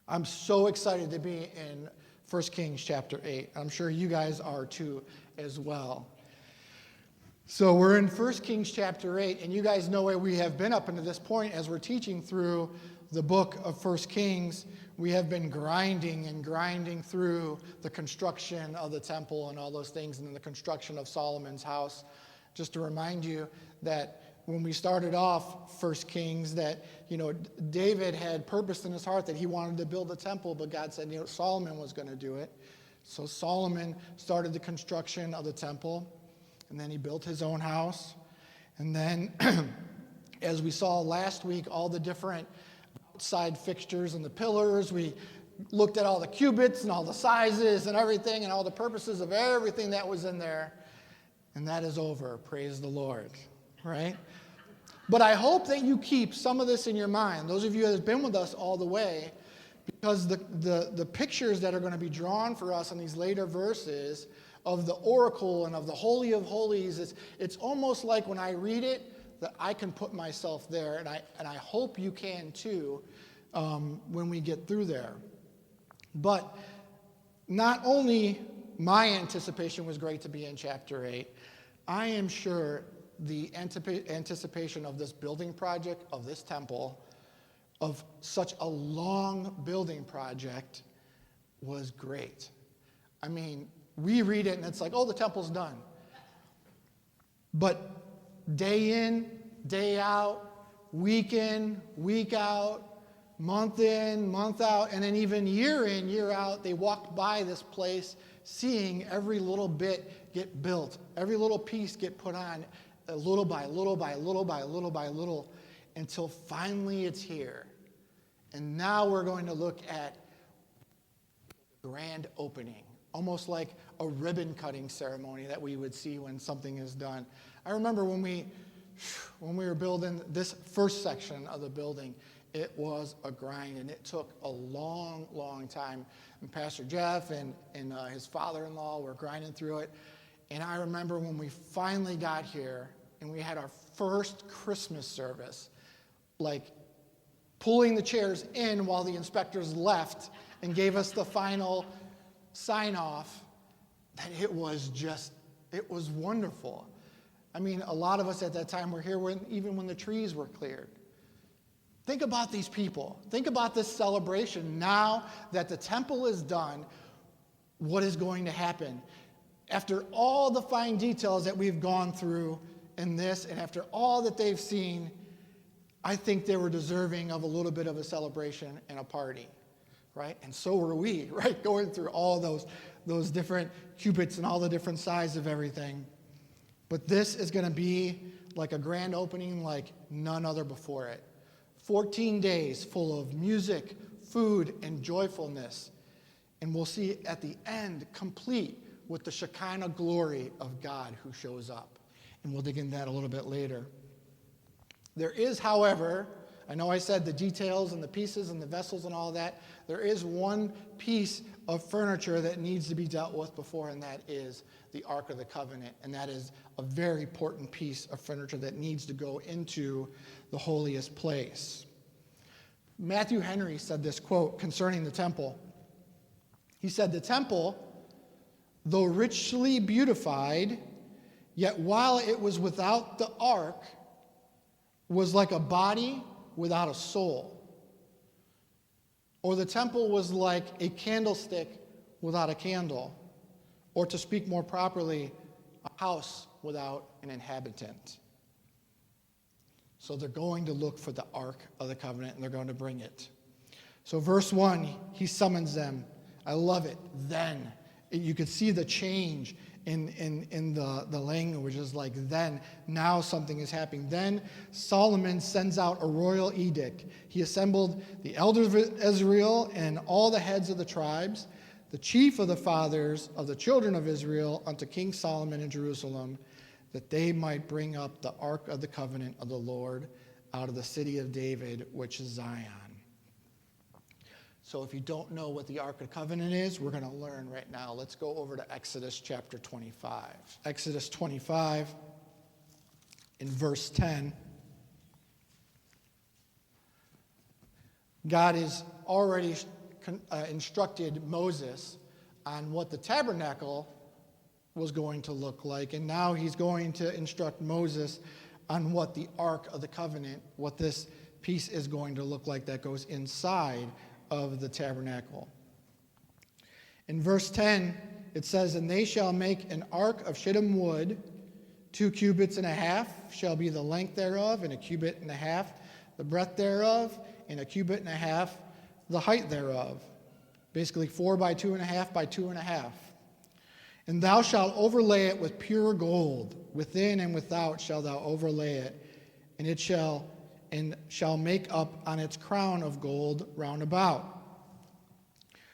I'm so excited to be in 1 Kings chapter 8. I'm sure you guys are too as well. So we're in 1 Kings chapter 8, and you guys know where we have been up until this point as we're teaching through the book of 1 Kings. We have been grinding through the construction of the temple and all those things, and the construction of Solomon's house. Just to remind you that when we started off 1 Kings, that, David had purposed in his heart that he wanted to build a temple, but God said, Solomon was going to do it. So Solomon started the construction of the temple, and then he built his own house. And then, as we saw last week, all the different outside fixtures and the pillars, we looked at all the cubits and all the sizes and everything and all the purposes of everything that was in there. And that is over. Praise the Lord. Right? But I hope that you keep some of this in your mind, those of you that have been with us all the way, because the pictures that are going to be drawn for us in these later verses of the oracle and of the Holy of Holies, it's almost like when I read it that I can put myself there, and I hope you can too when we get through there. But not only my anticipation was great to be in chapter 8, I am sure the anticipation of this building project, of this temple, of such a long building project was great. I mean, we read it and it's like, oh, the temple's done. But day in, day out, week in, week out, month in, month out, and then even year in, year out, they walked by this place seeing every little bit get built, every little piece get put on, little by little by little by little by little, until finally it's here. And now we're going to look at the grand opening, almost like a ribbon cutting ceremony that we would see when something is done. I remember when we were building this first section of the building, it was a grind, and it took a long, long time. And Pastor Jeff and his father-in-law were grinding through it. And I remember when we finally got here and we had our first Christmas service, like pulling the chairs in while the inspectors left and gave us the final sign-off, that it was wonderful. I mean, a lot of us at that time were here even when the trees were cleared. Think about these people. Think about this celebration. Now that the temple is done, what is going to happen? After all the fine details that we've gone through in this, and after all that they've seen, I think they were deserving of a little bit of a celebration and a party, right? And so were we, right? Going through all those different cubits and all the different sizes of everything. But this is going to be like a grand opening like none other before it. 14 days full of music, food, and joyfulness. And we'll see at the end, complete with the Shekinah glory of God who shows up. And we'll dig into that a little bit later. There is, however, I know I said the details and the pieces and the vessels and all that. There is one piece of furniture that needs to be dealt with before, and that is the Ark of the Covenant. And that is a very important piece of furniture that needs to go into the holiest place. Matthew Henry said this quote concerning the temple. He said, "The temple, though richly beautified, yet while it was without the ark, was like a body without a soul. Or the temple was like a candlestick without a candle. Or to speak more properly, a house without an inhabitant." So they're going to look for the Ark of the Covenant, and they're going to bring it. So verse 1, he summons them. I love it. Then. You could see the change in the language. Is like then, now something is happening. Then Solomon sends out a royal edict. He assembled the elders of Israel and all the heads of the tribes, the chief of the fathers of the children of Israel, unto King Solomon in Jerusalem, that they might bring up the Ark of the Covenant of the Lord out of the city of David, which is Zion. So if you don't know what the Ark of the Covenant is, we're going to learn right now. Let's go over to Exodus chapter 25. Exodus 25 in verse 10. God is already instructed Moses on what the tabernacle was going to look like. And now he's going to instruct Moses on what the Ark of the Covenant, what this piece is going to look like that goes inside of the tabernacle. In verse 10, it says, "And they shall make an ark of shittim wood, 2 cubits and a half shall be the length thereof, and 1.5 cubits the breadth thereof, and 1.5 cubits the height thereof." Basically 4 by 2.5 by 2.5. "And thou shalt overlay it with pure gold. Within and without shalt thou overlay it, and it shall make up on its crown of gold round about."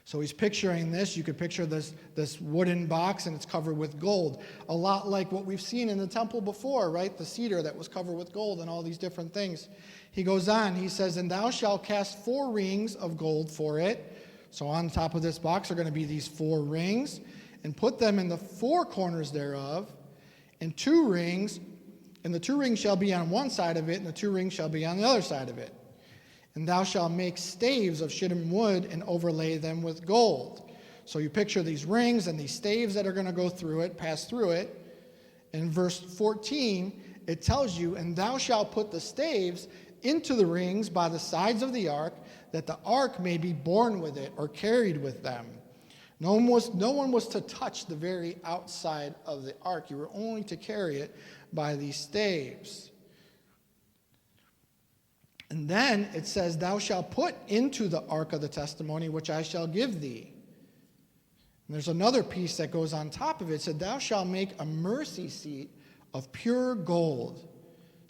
So he's picturing this. You could picture this wooden box, and it's covered with gold. A lot like what we've seen in the temple before, right? The cedar that was covered with gold and all these different things. He goes on, he says, "And thou shalt cast 4 rings of gold for it." So on top of this box are going to be these 4 rings, "and put them in the 4 corners thereof, and 2 rings, and the 2 rings shall be on one side of it, and the 2 rings shall be on the other side of it. And thou shalt make staves of shittim wood, and overlay them with gold." So you picture these rings and these staves that are going to go through it, pass through it. In verse 14, it tells you, "And thou shalt put the staves into the rings by the sides of the ark, that the ark may be borne with it," or carried with them. No one was to touch the very outside of the ark. You were only to carry it by these staves. And then it says, "Thou shalt put into the ark of the testimony, which I shall give thee." And there's another piece that goes on top of it. It said, "Thou shalt make a mercy seat of pure gold.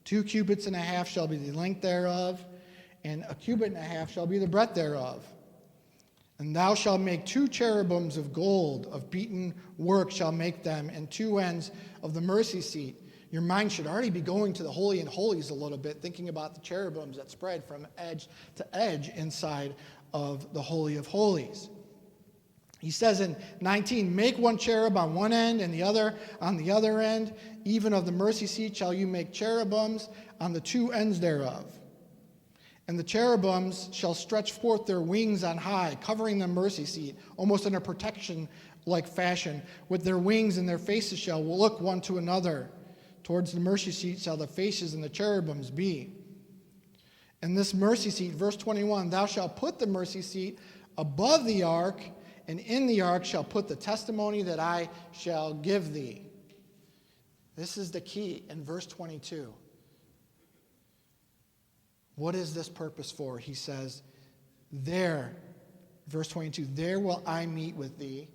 2 cubits and a half shall be the length thereof, and 1.5 cubits shall be the breadth thereof. And thou shalt make 2 cherubims of gold, of beaten work shall make them, and 2 ends of the mercy seat." Your mind should already be going to the Holy and Holies a little bit, thinking about the cherubims that spread from edge to edge inside of the Holy of Holies. He says in 19, "Make 1 cherub on one end and the other on the other end. Even of the mercy seat shall you make cherubims on the 2 ends thereof. And the cherubims shall stretch forth their wings on high, covering the mercy seat, almost in a protection-like fashion. With their wings and their faces shall look one to another. Towards the mercy seat shall the faces and the cherubims be. And this mercy seat," verse 21, "thou shalt put the mercy seat above the ark, and in the ark shall put the testimony that I shall give thee." This is the key in verse 22. What is this purpose for? He says, "There," verse 22, "there will I meet with thee."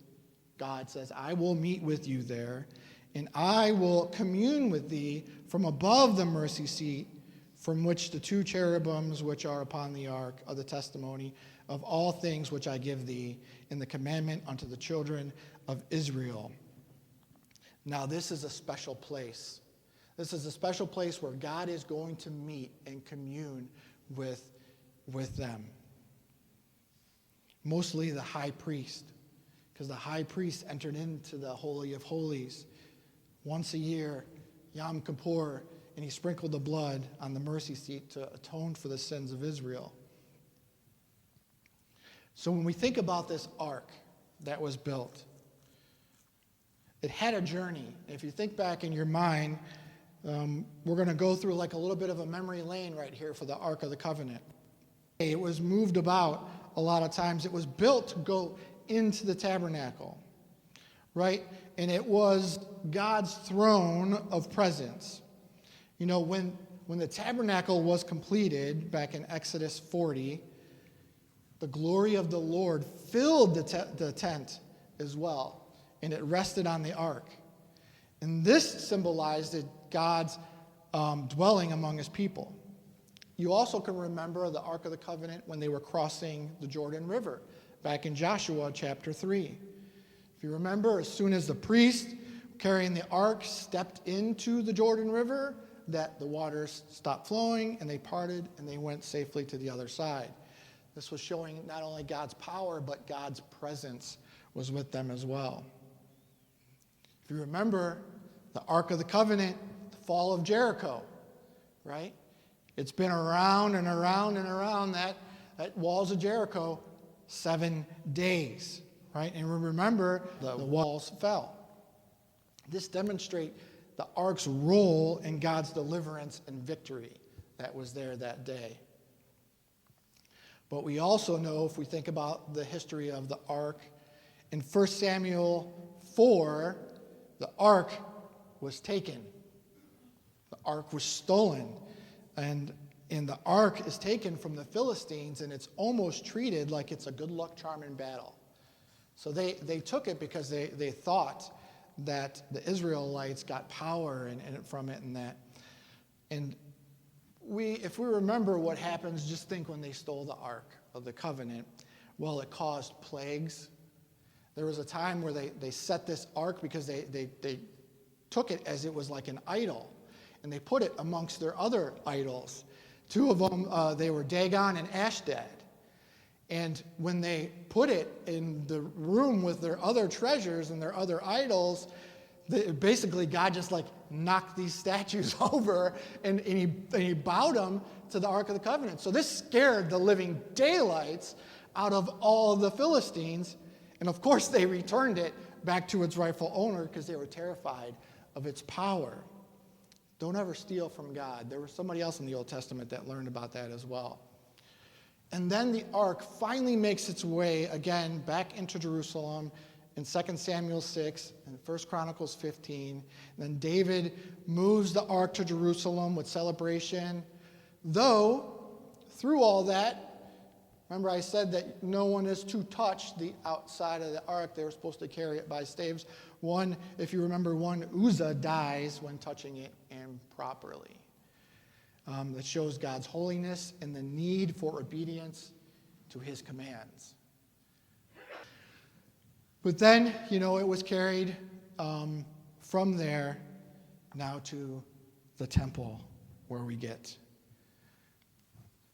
God says, "I will meet with you there, and I will commune with thee from above the mercy seat, from which the 2 cherubims which are upon the ark of the testimony of all things which I give thee in the commandment unto the children of Israel." Now this is a special place. This is a special place where God is going to meet and commune with them. Mostly the high priest, because the high priest entered into the Holy of Holies once a year, Yom Kippur, and he sprinkled the blood on the mercy seat to atone for the sins of Israel. So when we think about this ark that was built, it had a journey. If you think back in your mind, we're going to go through like a little bit of a memory lane right here for the Ark of the Covenant. It was moved about a lot of times. It was built to go into the tabernacle, right? And it was God's throne of presence. You know, when the tabernacle was completed back in Exodus 40, the glory of the Lord filled the tent as well, and it rested on the ark. And this symbolized God's dwelling among his people. You also can remember the Ark of the Covenant when they were crossing the Jordan River back in Joshua chapter 3. If you remember, as soon as the priest carrying the ark stepped into the Jordan River, that the waters stopped flowing and they parted and they went safely to the other side. This was showing not only God's power, but God's presence was with them as well. If you remember, the Ark of the Covenant, the fall of Jericho, right? It's been around and around and around that walls of Jericho 7 days, right? And remember, the walls fell. This demonstrates the ark's role in God's deliverance and victory that was there that day. But we also know, if we think about the history of the ark, in 1 Samuel 4, the ark was taken. The ark was stolen. And the ark is taken from the Philistines, and it's almost treated like it's a good luck charm in battle. So they took it because they thought that the Israelites got power from it and that. And if we remember what happens, just think when they stole the Ark of the Covenant, well, it caused plagues. There was a time where they set this ark because they took it as it was like an idol, and they put it amongst their other idols. Two of them, they were Dagon and Ashdod. And when they put it in the room with their other treasures and their other idols, basically God just like knocked these statues over and he bowed them to the Ark of the Covenant. So this scared the living daylights out of all of the Philistines. And of course they returned it back to its rightful owner because they were terrified of its power. Don't ever steal from God. There was somebody else in the Old Testament that learned about that as well. And then the ark finally makes its way again back into Jerusalem in 2 Samuel 6 and 1 Chronicles 15. And then David moves the ark to Jerusalem with celebration. Though, through all that, remember I said that no one is to touch the outside of the ark. They were supposed to carry it by staves. One, if you remember, one Uzzah dies when touching it improperly. That shows God's holiness and the need for obedience to his commands. But then, it was carried from there now to the temple where we get.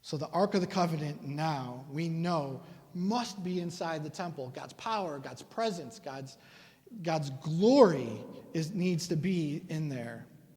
So the Ark of the Covenant now, we know, must be inside the temple. God's power, God's presence, God's glory needs to be in there.